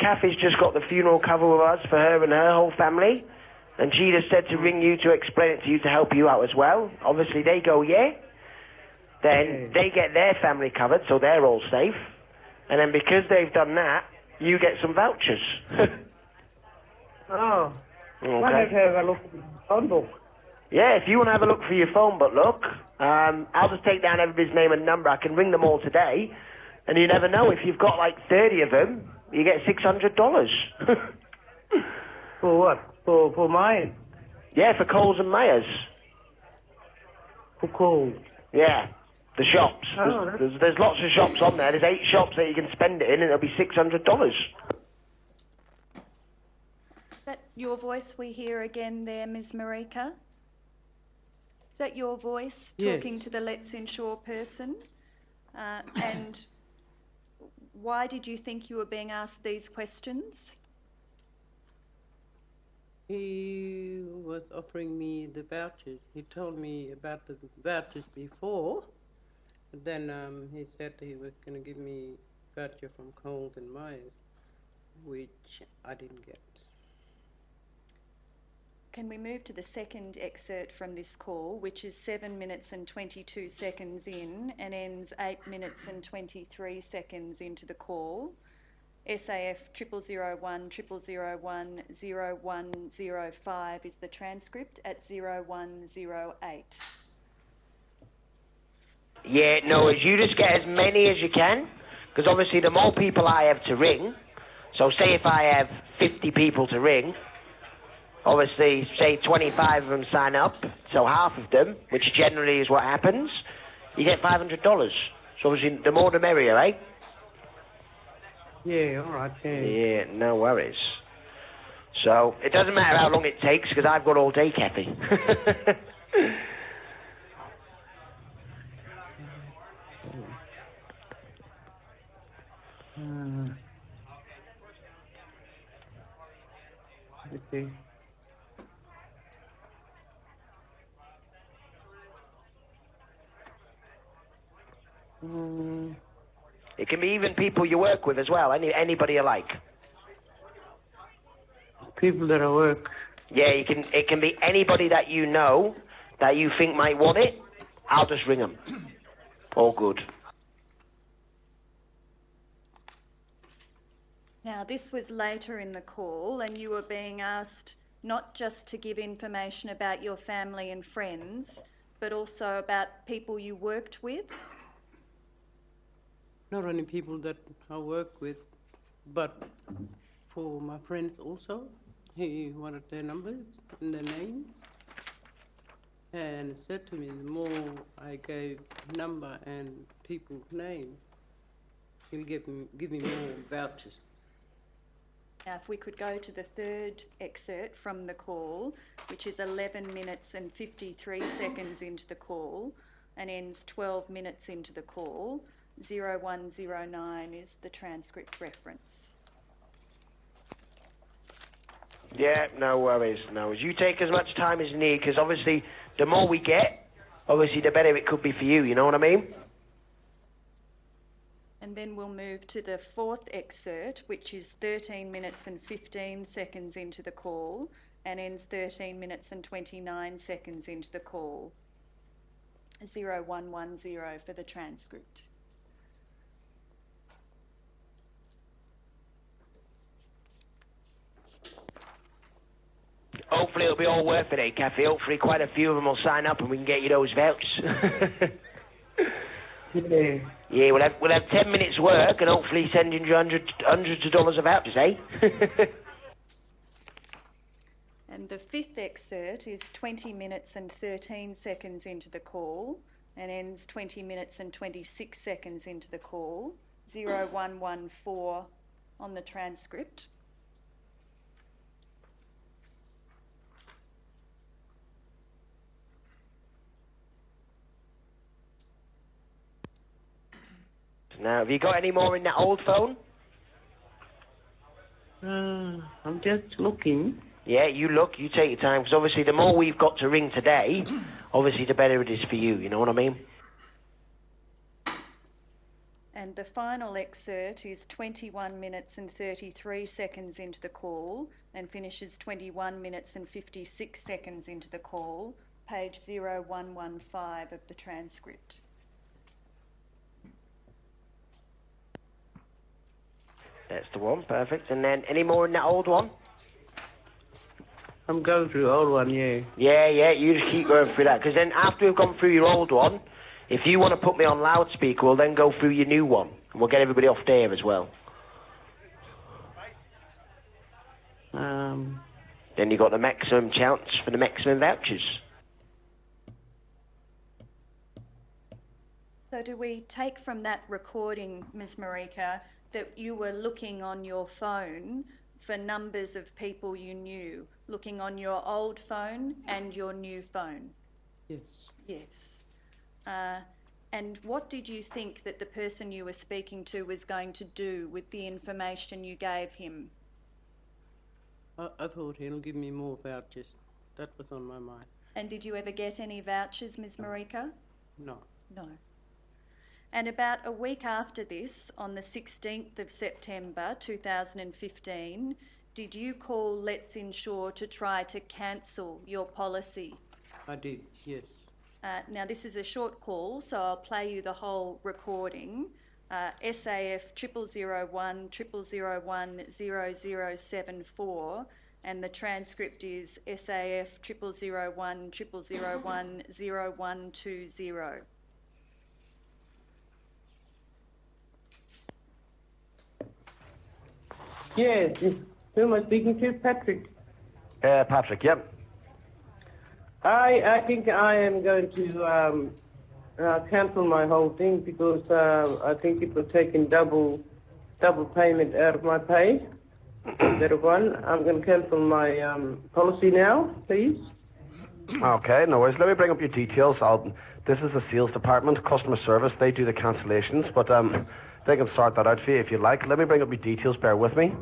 Kathy's just got the funeral cover with us for her and her whole family, and she just said to ring you to explain it to you to help you out as well. Obviously, they go, yeah. Then they get their family covered, so they're all safe. And then because they've done that, you get some vouchers. Oh. Okay. Why don't you have a look at the phone book? Yeah, if you want to have a look for your phone book, look, I'll just take down everybody's name and number. I can ring them all today, and you never know. If you've got like 30 of them, you get $600. For what? For mine? Yeah, for Coles and Myers. For Coles? Yeah, the shops. Oh, There's lots of shops on there. There's 8 shops that you can spend it in, and it'll be $600. Is that your voice we hear again there, Ms. Marika? Is that your voice talking Yes. to the Let's Insure person? And why did you think you were being asked these questions? He was offering me the vouchers. He told me about the vouchers before, but then he said he was going to give me voucher from Coles and Myers, which I didn't get. Can we move to the second excerpt from this call, which is 7 minutes and 22 seconds in and ends 8 minutes and 23 seconds into the call? SAF 0001 001 0105 is the transcript at 0108. Yeah, no, you just get as many as you can, because obviously the more people I have to ring, so say if I have 50 people to ring, obviously, say 25 of them sign up, so half of them, which generally is what happens, you get $500. So obviously, the more the merrier, eh? Yeah, all right, yeah. Yeah, no worries. So, it doesn't matter how long it takes, because I've got all day, Kathy. Okay. It can be even people you work with as well, anybody you like. People that I work. Yeah, it can be anybody that you know that you think might want it. I'll just ring them. All good. Now, this was later in the call, and you were being asked not just to give information about your family and friends, but also about people you worked with. Not only people that I work with, but for my friends also. He wanted their numbers and their names, and said to me, the more I gave number and people's names, he'll give me more vouchers. Now, if we could go to the third excerpt from the call, which is 11 minutes and 53 seconds into the call and ends 12 minutes into the call, 0109 is the transcript reference. Yeah, no worries. You take as much time as you need, because obviously the more we get, obviously the better it could be for you, you know what I mean? And then we'll move to the fourth excerpt, which is 13 minutes and 15 seconds into the call and ends 13 minutes and 29 seconds into the call. 0110 for the transcript. Hopefully it'll be all worth it, eh, Kathy? Hopefully quite a few of them will sign up and we can get you those vouchers. Yeah. Yeah, we'll have 10 minutes work and hopefully send you hundreds of dollars of vouchers, eh? And the fifth excerpt is 20 minutes and 13 seconds into the call and ends 20 minutes and 26 seconds into the call. 0114 on the transcript. Now, have you got any more in that old phone? I'm just looking. Yeah, you look, you take your time, because obviously the more we've got to ring today, obviously the better it is for you, you know what I mean? And the final excerpt is 21 minutes and 33 seconds into the call and finishes 21 minutes and 56 seconds into the call, page 0115 of the transcript. That's the one, perfect. And then any more in that old one? I'm going through the old one, yeah. Yeah, you just keep going through that, because then after we've gone through your old one, if you want to put me on loudspeaker, we'll then go through your new one, and we'll get everybody off there as well. Then you got the maximum chance for the maximum vouchers. So do we take from that recording, Ms. Marika, that you were looking on your phone for numbers of people you knew, looking on your old phone and your new phone? Yes. Yes. And what did you think that the person you were speaking to was going to do with the information you gave him? I thought he'll give me more vouchers. That was on my mind. And did you ever get any vouchers, Ms. Marika? No. No. And about a week after this, on the 16th of September 2015, did you call Let's Insure to try to cancel your policy? I did, yes. Now, this is a short call, so I'll play you the whole recording. SAF 0001 0001 0074, and the transcript is SAF 0001 0001 0120. Yes, who am I speaking to? Patrick. Patrick, yep. I think I am going to cancel my whole thing because I think it was taking double payment out of my pay instead of one. I'm going to cancel my policy now, please. Okay, no worries. Let me bring up your details. This is the sales department, customer service. They do the cancellations, but they can sort that out for you if you like. Let me bring up your details. Bear with me.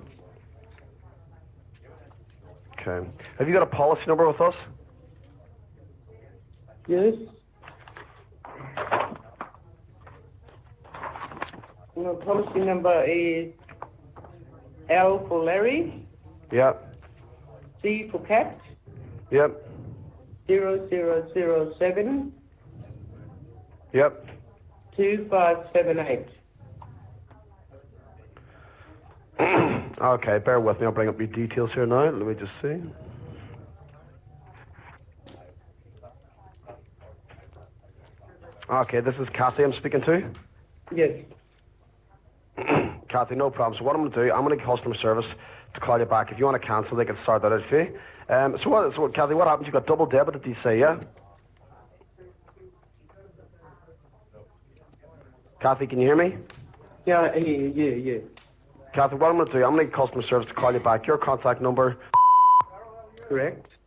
Okay. Have you got a policy number with us? Yes. My policy number is L for Larry. Yep. C for cat. Yep. 0007. Yep. 2578. Okay, bear with me. I'll bring up your details here now. Let me just see. Okay, this is Kathy I'm speaking to. Yes. Kathy, no problem. So what I'm going to do, I'm going to get customer service to call you back. If you want to cancel, they can start that out for you. So Kathy, what happens? You got double debit, did you say, yeah? Kathy, can you hear me? Yeah. Kathy, what I'm going to do, I'm going to get customer service to call you back. Your contact number. Correct.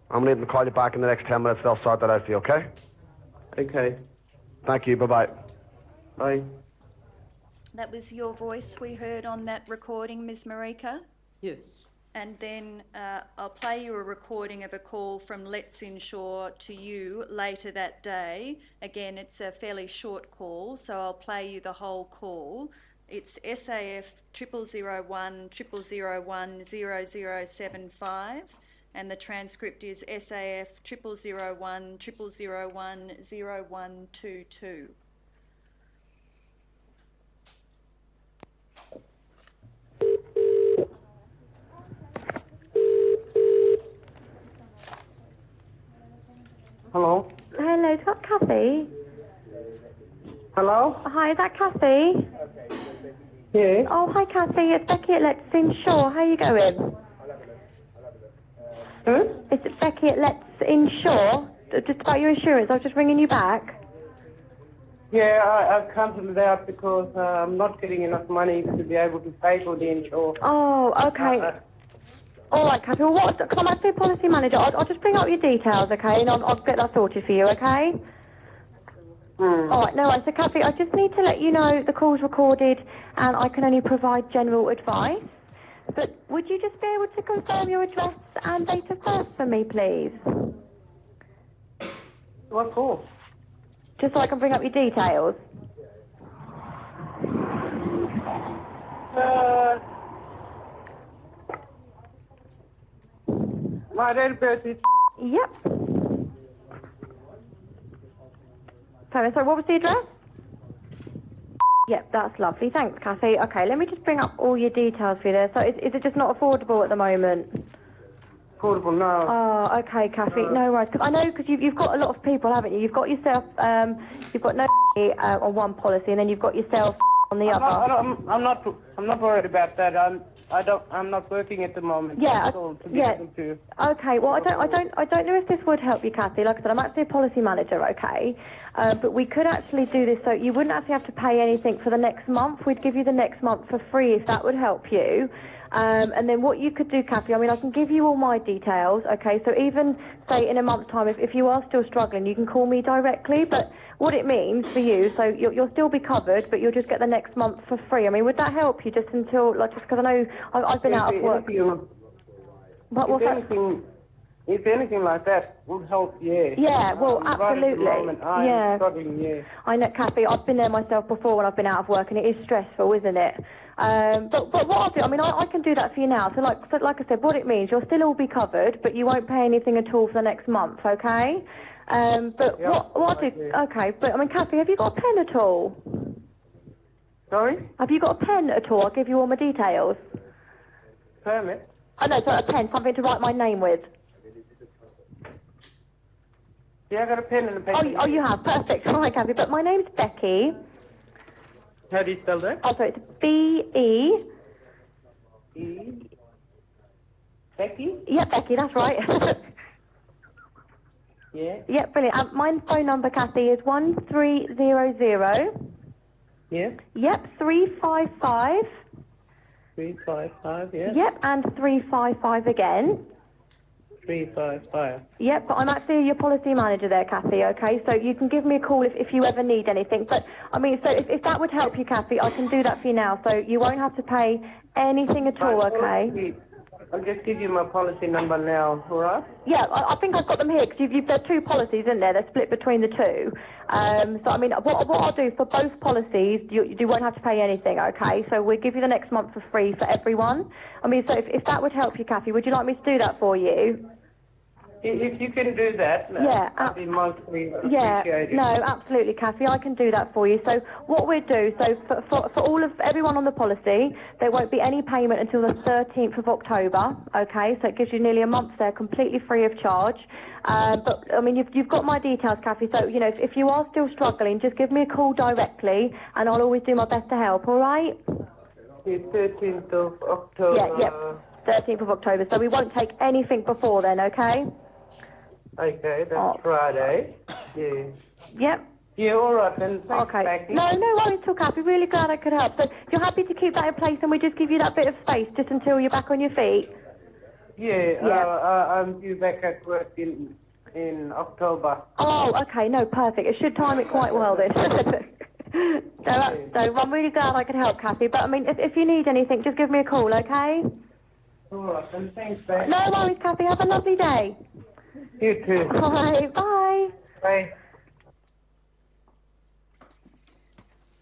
I'm going to need them to call you back in the next 10 minutes. They'll sort that out for you, okay? Okay. Thank you. Bye-bye. Bye. That was your voice we heard on that recording, Ms. Marika? Yes. And then I'll play you a recording of a call from Let's Insure to you later that day. Again, it's a fairly short call, so I'll play you the whole call. It's SAF 0001 0001 0075, and the transcript is SAF 0001 0001 0122. Hello? Hello, is that Kathy? Hello? Hi, is that Kathy? Yeah. Oh, hi Kathy, it's Becky at Let's Insure. How are you going? Huh? It's Becky at Let's Insure. Just about your insurance, I was just ringing you back. Yeah, I cancelled it out because I'm not getting enough money to be able to pay for the insure. Oh, okay. All right, Kathy, well, because I'm actually a policy manager, I'll just bring up your details, okay, and I'll get that sorted for you, okay? All right, no worries. So, Kathy, I just need to let you know the call's recorded and I can only provide general advice. But would you just be able to confirm your address and date of birth for me, please? What for? Just so I can bring up your details. My date of birth is... Yep. Sorry, what was the address? Yep, that's lovely. Thanks, Kathy. Okay, let me just bring up all your details for you there. So is it just not affordable at the moment? Affordable now. Oh, okay, Kathy. No worries. 'Cause I know because you've got a lot of people, haven't you? You've got yourself, you've got no on one policy, and then you've got yourself on the other. I'm not worried about that. I'm not working at the moment. Yeah, So to be yeah. able to... Okay, well, I don't know if this would help you, Kathy. Like I said, I'm actually a policy manager, okay? But we could actually do this so you wouldn't actually have to pay anything for the next month. We'd give you the next month for free if that would help you. And then what you could do, Kathy, I mean, I can give you all my details, okay? So even, say, in a month's time, if you are still struggling, you can call me directly. But what it means for you, so you'll still be covered, but you'll just get the next month for free. I mean, would that help you just until, like, just because I know I've been out of work. If anything like that would help, yeah. Yeah, well, Right absolutely. at the moment, I'm struggling, yeah. I know, Kathy, I've been there myself before when I've been out of work, and it is stressful, isn't it? But what I'll do, I mean, I can do that for you now. So like I said, what it means, you'll still all be covered, but you won't pay anything at all for the next month, okay? But Yeah, what I'll do, okay, but I mean, Kathy, have you got a pen at all? Sorry? Have you got a pen at all? I'll give you all my details. Permit? Oh, no, sorry, a pen, something to write my name with. Yeah, I got a pen and a paper. Oh, you have, perfect. All right, Kathy, but my name's Becky. How do you spell that? Oh, sorry, it's B-E... Becky? Yeah, Becky, that's right. Yeah. Yeah, brilliant. My phone number, Kathy, is 1300. Yeah. Yep, 355. 355, yeah. Yep, and 355 again. 355. Yep, but I'm actually your policy manager there, Kathy, okay? So you can give me a call if you ever need anything. But, I mean, so if that would help you, Kathy, I can do that for you now. So you won't have to pay anything at all, okay? I'll just give you my policy number now, all right? Yeah, I think I've got them here, because there are two policies, isn't there? They're split between the two. So, I mean, what I'll do for both policies, you won't have to pay anything, okay? So we'll give you the next month for free for everyone. I mean, so if that would help you, Kathy, would you like me to do that for you? If you can do that, yeah, I'd be mostly yeah, appreciated. no, absolutely, Kathy, I can do that for you. So what we'll do, so for everyone on the policy, there won't be any payment until the 13th of October, okay? So it gives you nearly a month there, completely free of charge. But, I mean, you've got my details, Kathy, so, you know, if you are still struggling, just give me a call directly, and I'll always do my best to help, all right? The 13th of October. Yeah, 13th of October, so we won't take anything before then, okay? Okay, that's Friday. Yeah. Yep. Yeah, all right then. Thanks, Okay. Becky. No worries at all, Kathy. Really glad I could help. So you're happy to keep that in place and we just give you that bit of space just until you're back on your feet? Yeah, I'm due back at work in October. Oh, okay. No, perfect. It should time it quite well then. So I'm really glad I could help, Kathy. But, I mean, if you need anything, just give me a call, okay? All right then. Thanks, Becky. No worries, Kathy. Have a lovely day. You too. All right. Bye. Bye.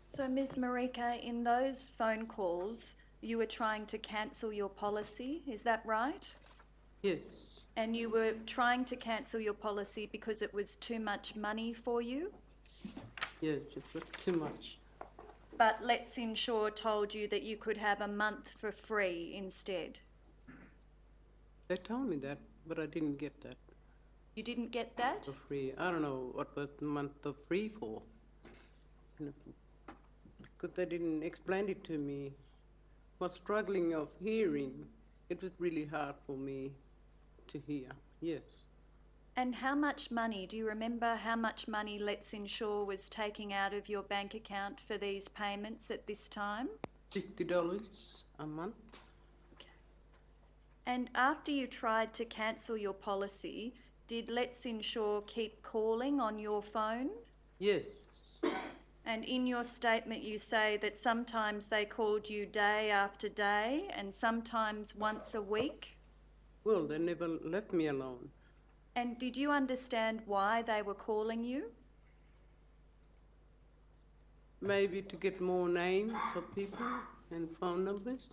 So, Ms. Marika, in those phone calls, you were trying to cancel your policy, is that right? Yes. And you were trying to cancel your policy because it was too much money for you? Yes, it was too much. But Let's Insure told you that you could have a month for free instead. They told me that, but I didn't get that. You didn't get that? For free. I don't know what was the month of free for. Because they didn't explain it to me. I was struggling of hearing. It was really hard for me to hear, yes. And how much money, do you remember how much money Let's Insure was taking out of your bank account for these payments at this time? $60 a month. And after you tried to cancel your policy, did Let's Insure keep calling on your phone? Yes. And in your statement you say that sometimes they called you day after day and sometimes once a week? Well, they never left me alone. And did you understand why they were calling you? Maybe to get more names of people. and phone numbers.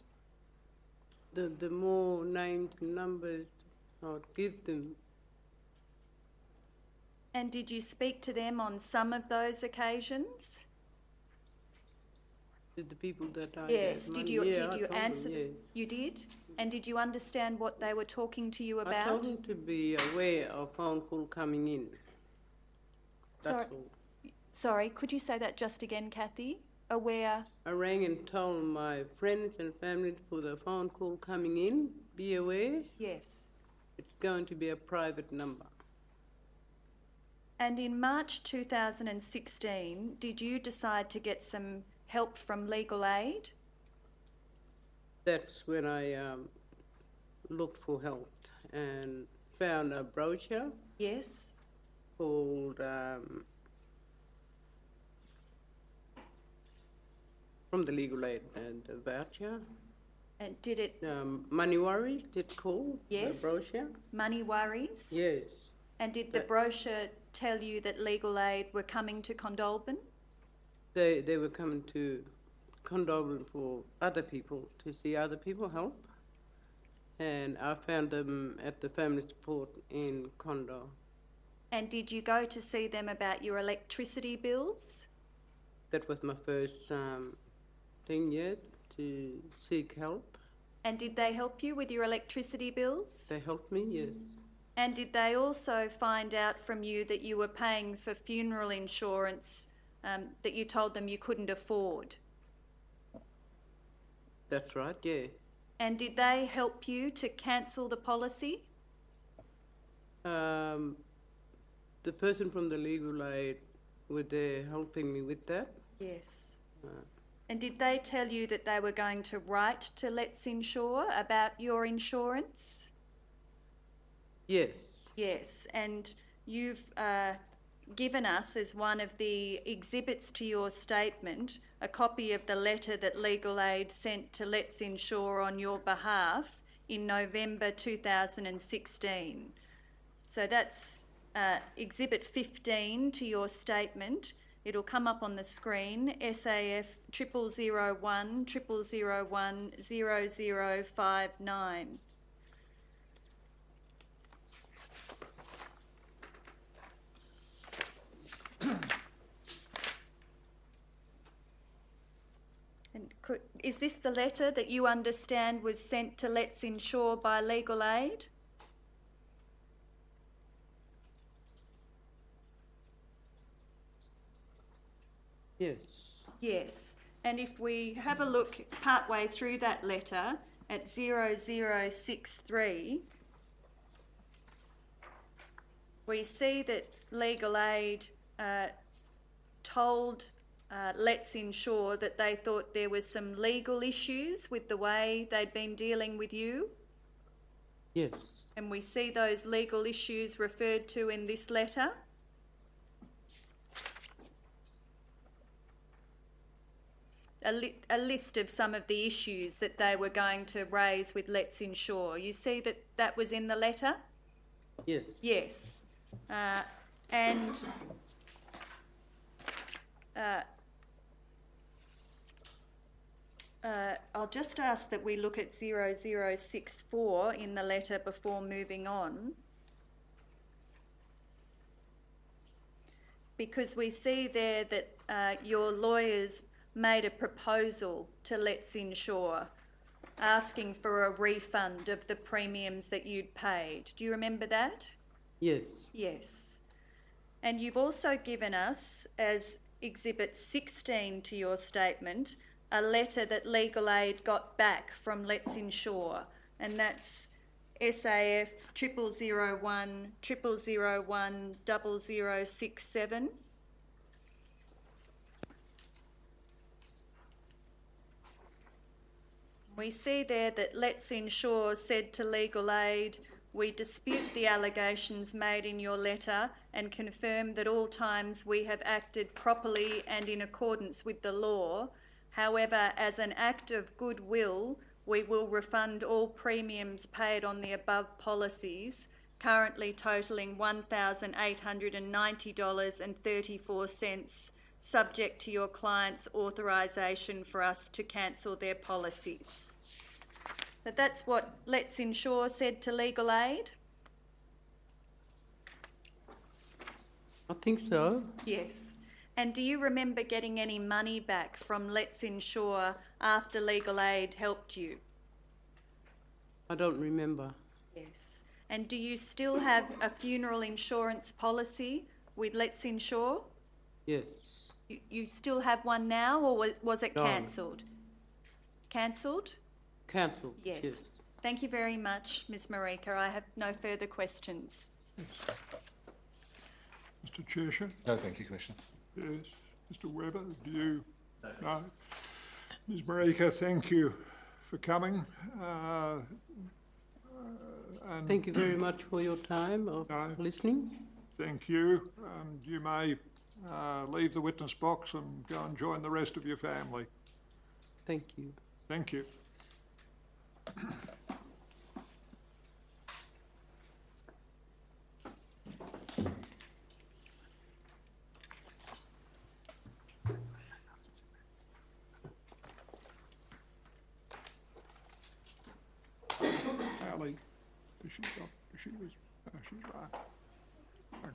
The more names and numbers I would give them. And did you speak to them on some of those occasions? To the people that I Yes. gave Did money. you Yeah, I did you told them, answer? yeah. You did. And did you understand what they were talking to you I about? told them to be aware of phone call coming in. That's all. Sorry, could you say that just again, Kathy? Aware. I rang and told my friends and family for the phone call coming in, be aware, Yes. it's going to be a private number. And in March 2016, did you decide to get some help from legal aid? That's when I looked for help and found a brochure Yes. called from the legal aid and the voucher. And did it Money Worries, it's called. Yes. The brochure. Money Worries? Yes. And did the brochure tell you that legal aid were coming to Condolben? They were coming to Condolben for other people, to see other people help. And I found them at the family support in Condo. And did you go to see them about your electricity bills? That was my first thing yet, to seek help. And did they help you with your electricity bills? They helped me, yes. And did they also find out from you that you were paying for funeral insurance that you told them you couldn't afford? That's right, yeah. And did they help you to cancel the policy? The person from the legal aid were there helping me with that. Yes. And did they tell you that they were going to write to Let's Insure about your insurance? Yes. Yes, and you've given us as one of the exhibits to your statement a copy of the letter that Legal Aid sent to Let's Insure on your behalf in November 2016. So that's exhibit 15 to your statement. It'll come up on the screen, SAF 0001 0001 0059. And is this the letter that you understand was sent to Let's Insure by Legal Aid? Yes. Yes. And if we have a look partway through that letter at 0063, we see that Legal Aid told Let's Insure that they thought there was some legal issues with the way they'd been dealing with you. Yes. And we see those legal issues referred to in this letter. A list of some of the issues that they were going to raise with Let's Insure. You see that that was in the letter? Yes. Yes. I'll just ask that we look at 0064 in the letter before moving on. Because we see there that your lawyers made a proposal to Let's Insure asking for a refund of the premiums that you'd paid. Do you remember that? Yes. Yes. And you've also given us, as Exhibit 16 to your statement, a letter that Legal Aid got back from Let's Insure, and that's SAF 0001 0001 0067. We see there that Let's Insure said to Legal Aid, we dispute the allegations made in your letter and confirm that all times we have acted properly and in accordance with the law. However, as an act of goodwill, we will refund all premiums paid on the above policies, currently totalling $1,890.34 subject to your client's authorisation for us to cancel their policies. But that's what Let's Insure said to Legal Aid? I think so. Yes. And do you remember getting any money back from Let's Insure after Legal Aid helped you? I don't remember. Yes. And do you still have a funeral insurance policy with Let's Insure? Yes. You still have one now, or was it Gone. cancelled? Cancelled? Cancelled. Yes. Thank you very much, Ms. Marika. I have no further questions. Mr Cheshire? No, thank you, Commissioner. Yes. Mr Webber, do you? No. Ms Marika, thank you for coming. And Thank you very much for your time of listening. thank you. You may leave the witness box and go and join the rest of your family. Thank you. Thank you. Ali, she's right.